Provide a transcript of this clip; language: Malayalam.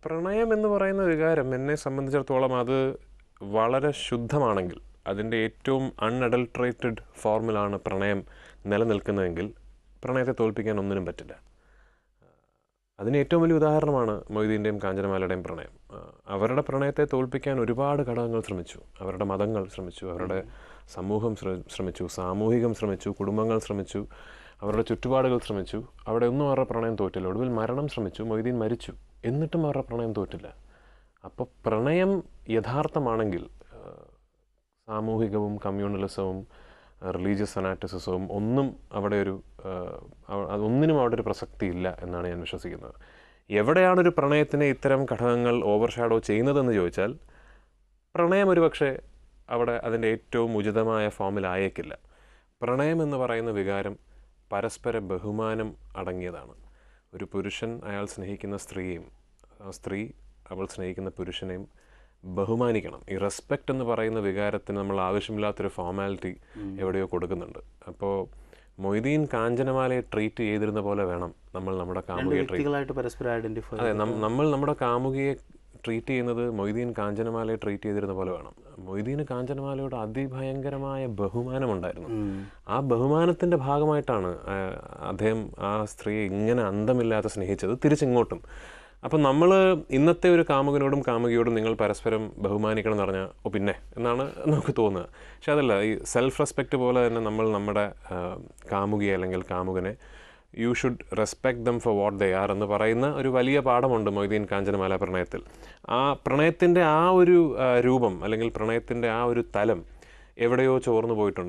പ്രണയം എന്ന് പറയുന്ന വികാരം എന്നെ സംബന്ധിച്ചിടത്തോളം അത് വളരെ ശുദ്ധമാണെങ്കിൽ, അതിൻ്റെ ഏറ്റവും അൺഅഡൾട്രേറ്റഡ് ഫോർമിലാണ് പ്രണയം നിലനിൽക്കുന്നതെങ്കിൽ പ്രണയത്തെ തോൽപ്പിക്കാൻ ഒന്നിനും പറ്റില്ല. അതിന് ഏറ്റവും വലിയ ഉദാഹരണമാണ് മൊയ്തീൻ്റെയും കാഞ്ചനമാലയുടെയും പ്രണയം. അവരുടെ പ്രണയത്തെ തോൽപ്പിക്കാൻ ഒരുപാട് ഘടകങ്ങൾ ശ്രമിച്ചു. അവരുടെ മതങ്ങൾ ശ്രമിച്ചു, അവരുടെ സമൂഹം ശ്രമിച്ചു, സാമൂഹികം ശ്രമിച്ചു, കുടുംബങ്ങൾ ശ്രമിച്ചു, അവരുടെ ചുറ്റുപാടുകൾ ശ്രമിച്ചു. അവിടെ ഒന്നും അവരുടെ പ്രണയം തോറ്റില്ല. ഒടുവിൽ മരണം ശ്രമിച്ചു, മൊയ്തീൻ മരിച്ചു, എന്നിട്ടും അവരുടെ പ്രണയം തോറ്റില്ല. അപ്പോൾ പ്രണയം യഥാർത്ഥമാണെങ്കിൽ സാമൂഹികവും കമ്മ്യൂണലിസവും റിലീജിയസ് ഫനാറ്റിസിസവും ഒന്നും അവിടെ അതൊന്നിനും അവിടെ ഒരു പ്രസക്തി ഇല്ല എന്നാണ് ഞാൻ വിശ്വസിക്കുന്നത്. എവിടെയാണൊരു പ്രണയത്തിനെ ഇത്തരം ഘടകങ്ങൾ ഓവർഷാഡോ ചെയ്യുന്നതെന്ന് ചോദിച്ചാൽ, പ്രണയം ഒരുപക്ഷെ അവിടെ അതിൻ്റെ ഏറ്റവും ഉചിതമായ ഫോമിലായേക്കില്ല. പ്രണയം എന്ന് പറയുന്ന വികാരം പരസ്പര ബഹുമാനം അടങ്ങിയതാണ്. ഒരു പുരുഷൻ അയാൾ സ്നേഹിക്കുന്ന സ്ത്രീയെയും സ്ത്രീ അവൾ സ്നേഹിക്കുന്ന പുരുഷനെയും ബഹുമാനിക്കണം. ഈ റെസ്പെക്റ്റ് എന്ന് പറയുന്ന വികാരത്തിന് നമ്മൾ ആവശ്യമില്ലാത്തൊരു ഫോർമാലിറ്റി എവിടെയോ കൊടുക്കുന്നുണ്ട്. അപ്പോൾ മൊയ്തീൻ കാഞ്ചനമാലയെ ട്രീറ്റ് ചെയ്തിരുന്ന പോലെ വേണം നമ്മൾ നമ്മുടെ കാമുകിയെ അതെ നമ്മൾ നമ്മുടെ കാമുകിയെ ട്രീറ്റ് ചെയ്യുന്നത് മൊയ്തീൻ കാഞ്ചനമാലയെ ട്രീറ്റ് ചെയ്തിരുന്ന പോലെ വേണം. മൊയ്തീന് കാഞ്ചനമാലയോട് അതിഭയങ്കരമായ ബഹുമാനമുണ്ടായിരുന്നു. ആ ബഹുമാനത്തിൻ്റെ ഭാഗമായിട്ടാണ് അദ്ദേഹം ആ സ്ത്രീയെ ഇങ്ങനെ അന്തമില്ലാതെ സ്നേഹിച്ചത്, തിരിച്ചിങ്ങോട്ടും. അപ്പം നമ്മൾ ഇന്നത്തെ ഒരു കാമുകനോടും കാമുകിയോടും നിങ്ങൾ പരസ്പരം ബഹുമാനിക്കണം എന്ന് പറഞ്ഞാൽ പിന്നെ എന്നാണ് നമുക്ക് തോന്നുക. പക്ഷെ അതല്ല, ഈ സെൽഫ് റെസ്പെക്റ്റ് പോലെ തന്നെ നമ്മൾ നമ്മുടെ കാമുകിയെ അല്ലെങ്കിൽ കാമുകനെ you should respect them for what they are എന്ന് പറയുന്ന ഒരു വലിയ പാഠമുണ്ട് മൊയ്തീൻ കാഞ്ചനമാല പ്രണയത്തിൽ. ആ പ്രണയത്തിൻ്റെ ആ ഒരു രൂപം അല്ലെങ്കിൽ പ്രണയത്തിൻ്റെ ആ ഒരു തലം എവിടെയോ ചോർന്നു പോയിട്ടുണ്ട്.